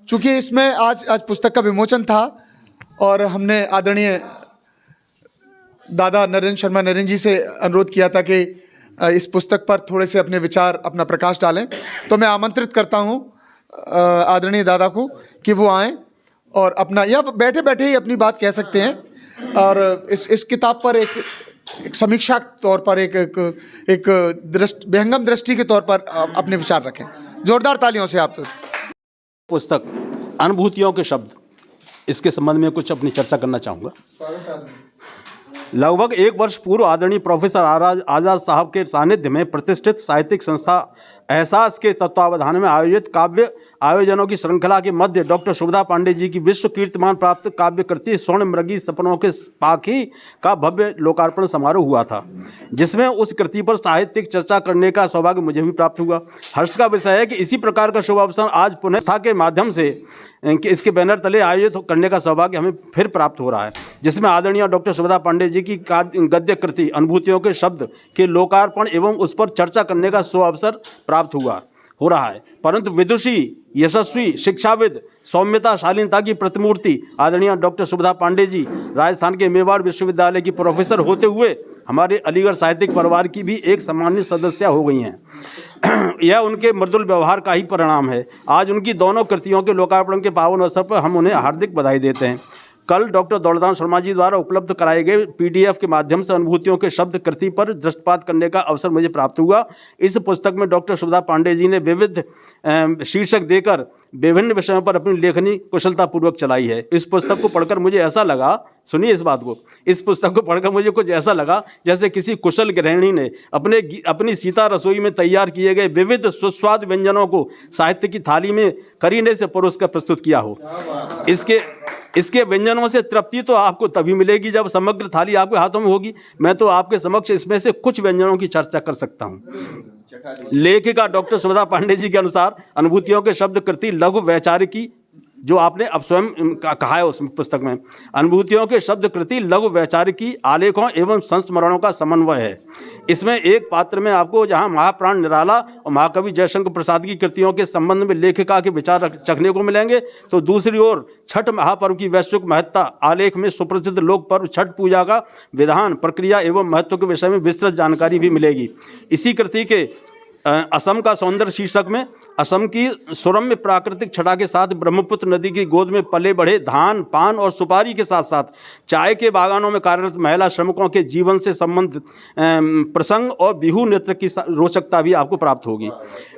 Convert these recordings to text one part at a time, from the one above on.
चूँकि इसमें आज पुस्तक का विमोचन था और हमने आदरणीय दादा नरेंद्र शर्मा नरेंद्र जी से अनुरोध किया था कि इस पुस्तक पर थोड़े से अपने विचार, अपना प्रकाश डालें, तो मैं आमंत्रित करता हूं आदरणीय दादा को कि वो आएं और अपना, या बैठे बैठे ही अपनी बात कह सकते हैं और इस किताब पर एक समीक्षा तौर पर एक विहंगम दृष्टि के तौर पर अपने विचार रखें। जोरदार तालियों से आप। पुस्तक अनुभूतियों के शब्द, इसके संबंध में कुछ अपनी चर्चा करना चाहूँगा। लगभग 1 वर्ष पूर्व आदरणीय प्रोफेसर आज़ाद साहब के सानिध्य में प्रतिष्ठित साहित्यिक संस्था एहसास के तत्वावधान में आयोजित काव्य आयोजनों की श्रृंखला के मध्य डॉक्टर सुभदा पांडे जी की विश्व कीर्तिमान प्राप्त काव्य कृति स्वर्ण मृगी सपनों के पाखी का भव्य लोकार्पण समारोह हुआ था, जिसमें उस कृति पर साहित्यिक चर्चा करने का सौभाग्य मुझे भी प्राप्त हुआ। हर्ष का विषय है कि इसी प्रकार का शुभ अवसर आज पुनः संस्था के माध्यम से इसके बैनर तले आयोजित करने का सौभाग्य हमें फिर प्राप्त हो रहा है, जिसमें आदरणीय डॉक्टर सुभदा पांडे जी की गद्य कृति अनुभूतियों के शब्द के लोकार्पण एवं उस पर चर्चा करने का अवसर प्राप्त हो रहा है। परंतु विदुषी, यशस्वी, शिक्षाविद, सौम्यता, शालीनता की प्रतिमूर्ति आदरणीय डॉक्टर सुभदा पांडे जी राजस्थान के मेवाड़ विश्वविद्यालय की प्रोफेसर होते हुए हमारे अलीगढ़ साहित्यिक परिवार की भी एक सम्मानित सदस्य हो गई हैं। यह उनके मृदुल व्यवहार का ही परिणाम है। आज उनकी दोनों कृतियों के लोकार्पण के पावन अवसर पर हम उन्हें हार्दिक बधाई देते हैं। कल डॉक्टर दौलतराम शर्मा जी द्वारा उपलब्ध कराए गए पीडीएफ के माध्यम से अनुभूतियों के शब्द कृति पर दृष्टिपात करने का अवसर मुझे प्राप्त हुआ। इस पुस्तक में डॉक्टर सुभदा पांडे जी ने विविध शीर्षक देकर विभिन्न विषयों पर अपनी लेखनी कुशलतापूर्वक चलाई है। इस पुस्तक को पढ़कर मुझे ऐसा लगा, सुनिए इस बात को, इस पुस्तक को पढ़कर मुझे कुछ ऐसा लगा जैसे किसी कुशल गृहिणी ने अपनी सीता रसोई में तैयार किए गए विविध सुस्वाद व्यंजनों को साहित्य की थाली में करीने से परोस कर प्रस्तुत किया हो। इसके व्यंजनों से तृप्ति तो आपको तभी मिलेगी जब समग्र थाली आपके हाथों में होगी। मैं तो आपके समक्ष इसमें से कुछ व्यंजनों की चर्चा कर सकता हूँ। लेखिका डॉक्टर सुभदा पांडे जी के अनुसार अनुभूतियों के शब्द कृति लघु वैचारिकी, जो आपने अब स्वयं कहा है उस पुस्तक में, अनुभूतियों के शब्द कृति लघु वैचारिकी आलेखों एवं संस्मरणों का समन्वय है। इसमें एक पात्र में आपको जहां महाप्राण निराला और महाकवि जयशंकर प्रसाद की कृतियों के संबंध में लेखिका के विचार चखने को मिलेंगे, तो दूसरी ओर छठ महापर्व की वैश्विक महत्ता आलेख में सुप्रसिद्ध लोक पर्व छठ पूजा का विधान, प्रक्रिया एवं महत्व के विषय में विस्तृत जानकारी भी मिलेगी। इसी कृति के असम का सौंदर्य शीर्षक में असम की सुरम्य प्राकृतिक छटा के साथ ब्रह्मपुत्र नदी की गोद में पले बढ़े धान, पान और सुपारी के साथ साथ चाय के बागानों में कार्यरत महिला श्रमिकों के जीवन से संबंधित प्रसंग और बिहू नृत्य की रोचकता भी आपको प्राप्त होगी।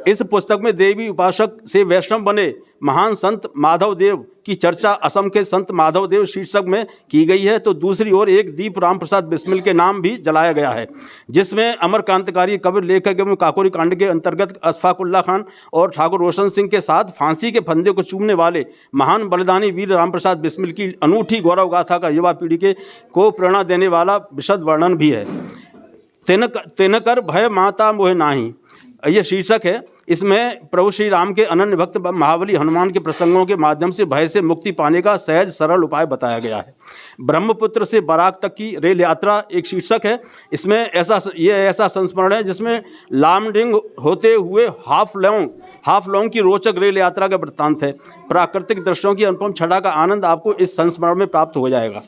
इस पुस्तक में देवी उपासक से वैष्णव बने महान संत माधव देव की चर्चा असम के संत माधव देव शीर्षक में की गई है, तो दूसरी ओर एक दीप राम प्रसाद बिस्मिल के नाम भी जलाया गया है, जिसमें अमर क्रांतिकारी कवि लेखक एवं काकोरी कांड के अंतर्गत अशफाकुल्ला खान और ठाकुर रोशन सिंह के साथ फांसी के फंदे को चूमने वाले महान बलिदानी वीर राम प्रसाद बिस्मिल की अनूठी गौरव गाथा का युवा पीढ़ी को प्रेरणा देने वाला विशद वर्णन भी है। तिनकर भय माता मोह नाही, यह शीर्षक है। इसमें प्रभु श्री राम के अनन्य भक्त महाबली हनुमान के प्रसंगों के माध्यम से भय से मुक्ति पाने का सहज सरल उपाय बताया गया है। ब्रह्मपुत्र से बराक तक की रेल यात्रा एक शीर्षक है। इसमें ऐसा संस्मरण है जिसमें लामडिंग होते हुए हाफलोंग की रोचक रेल यात्रा का वृत्तांत है। प्राकृतिक दृश्यों की अनुपम छटा का आनंद आपको इस संस्मरण में प्राप्त हो जाएगा।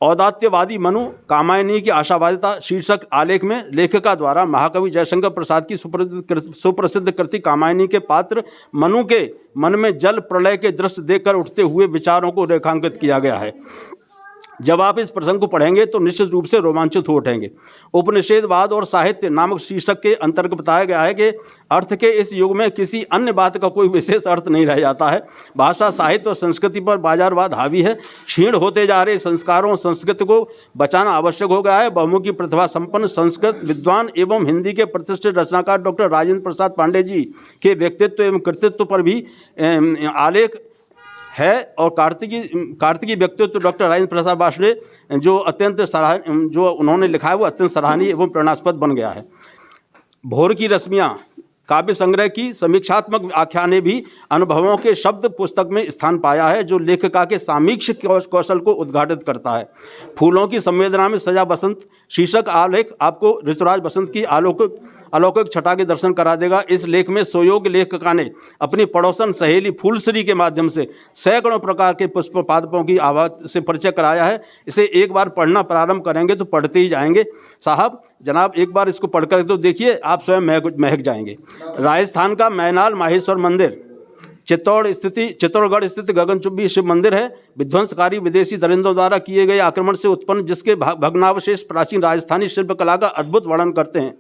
औदात्यवादी मनु कामायनी की आशावादिता शीर्षक आलेख में लेखिका द्वारा महाकवि जयशंकर प्रसाद की सुप्रसिद्ध कृति कामायनी के पात्र मनु के मन में जल प्रलय के दृश्य देखकर उठते हुए विचारों को रेखांकित किया गया है। जब आप इस प्रसंग को पढ़ेंगे तो निश्चित रूप से रोमांचित हो उठेंगे। उपनिषेधवाद और साहित्य नामक शीर्षक के अंतर्गत बताया गया है कि अर्थ के इस युग में किसी अन्य बात का कोई विशेष अर्थ नहीं रह जाता है। भाषा, साहित्य और संस्कृति पर बाजारवाद हावी है। क्षीण होते जा रहे संस्कारों और संस्कृति को बचाना आवश्यक हो गया है। बहुमुखी प्रतिभा संपन्न संस्कृत विद्वान एवं हिंदी के प्रतिष्ठित रचनाकार डॉक्टर राजेंद्र प्रसाद पांडे जी के व्यक्तित्व एवं कृतित्व पर भी आलेख है और कार्तिकी व्यक्तित्व डॉक्टर राजेंद्र प्रसाद बासले जो उन्होंने लिखा है वो अत्यंत सराहनीय एवं प्रेरणास्पद बन गया है। भोर की रश्मियाँ काव्य संग्रह की समीक्षात्मक व्याख्या ने भी अनुभवों के शब्द पुस्तक में स्थान पाया है, जो लेखिका के सामीक्षिक कौशल को उद्घाटित करता है। फूलों की संवेदना में सजा बसंत शीर्षक आलेख आपको ऋतुराज बसंत की अलौकिक छटा के दर्शन करा देगा। इस लेख में सुयोग्य लेखिका ने अपनी पड़ोसन सहेली फूलश्री के माध्यम से सैकड़ों प्रकार के पुष्प पादपों की आवाज़ से परिचय कराया है। इसे एक बार पढ़ना प्रारंभ करेंगे तो पढ़ते ही जाएंगे साहब। जनाब एक बार इसको पढ़कर तो देखिए, आप स्वयं महक जाएंगे। राजस्थान का मैनाल माहेश्वर मंदिर चित्तौड़गढ़ स्थित गगनचुंबी शिव मंदिर है। विध्वंसकारी विदेशी दरिंदों द्वारा किए गए आक्रमण से उत्पन्न जिसके भग्नावशेष प्राचीन राजस्थानी शिल्पकला का अद्भुत वर्णन करते हैं।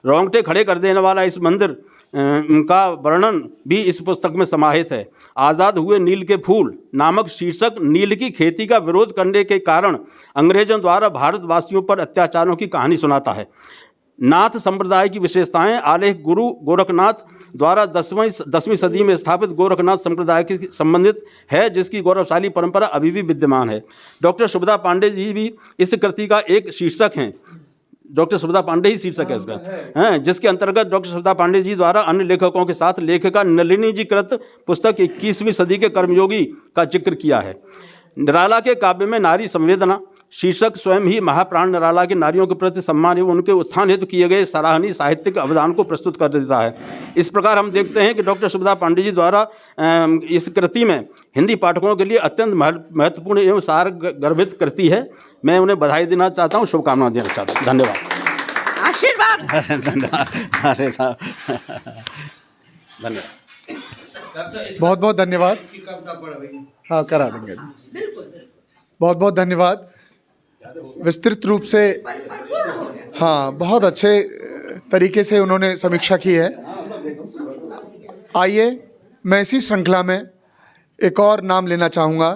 रोंगटे खड़े कर देने वाला इस मंदिर का वर्णन भी इस पुस्तक में समाहित है। आज़ाद हुए नील के फूल नामक शीर्षक नील की खेती का विरोध करने के कारण अंग्रेजों द्वारा भारतवासियों पर अत्याचारों की कहानी सुनाता है। नाथ संप्रदाय की विशेषताएं आलेख गुरु गोरखनाथ द्वारा 10वीं सदी में स्थापित गोरखनाथ संप्रदाय के संबंधित है, जिसकी गौरवशाली परंपरा अभी भी विद्यमान है। डॉक्टर सुभदा पांडे जी भी इस कृति का एक शीर्षक हैं। डॉक्टर सुभदा पांडे ही शीर्षक है इसका, हैं, जिसके अंतर्गत डॉक्टर सुभदा पांडे जी द्वारा अन्य लेखकों के साथ लेखिका नलिनी जी कृत पुस्तक 21वीं सदी के कर्मयोगी का जिक्र किया है। निराला के काव्य में नारी संवेदना शीर्षक स्वयं ही महाप्राण निराला के नारियों के प्रति सम्मान एवं उनके उत्थान हेतु किए गए सराहनीय साहित्यिक अवदान को प्रस्तुत कर देता है। इस प्रकार हम देखते हैं कि डॉक्टर सुभदा पांडे जी द्वारा इस कृति में हिंदी पाठकों के लिए अत्यंत महत्वपूर्ण एवं सार गर्भित कृति है। मैं उन्हें बधाई देना चाहता हूँ, शुभकामनाएं देना चाहता हूँ। धन्यवाद। आशीर्वाद। धन्यवाद। अरे साहब धन्यवाद, बहुत बहुत धन्यवाद। हाँ करा देंगे। बहुत बहुत धन्यवाद। विस्तृत रूप से हाँ बहुत अच्छे तरीके से उन्होंने समीक्षा की है। आइए मैं इसी श्रृंखला में एक और नाम लेना चाहूँगा।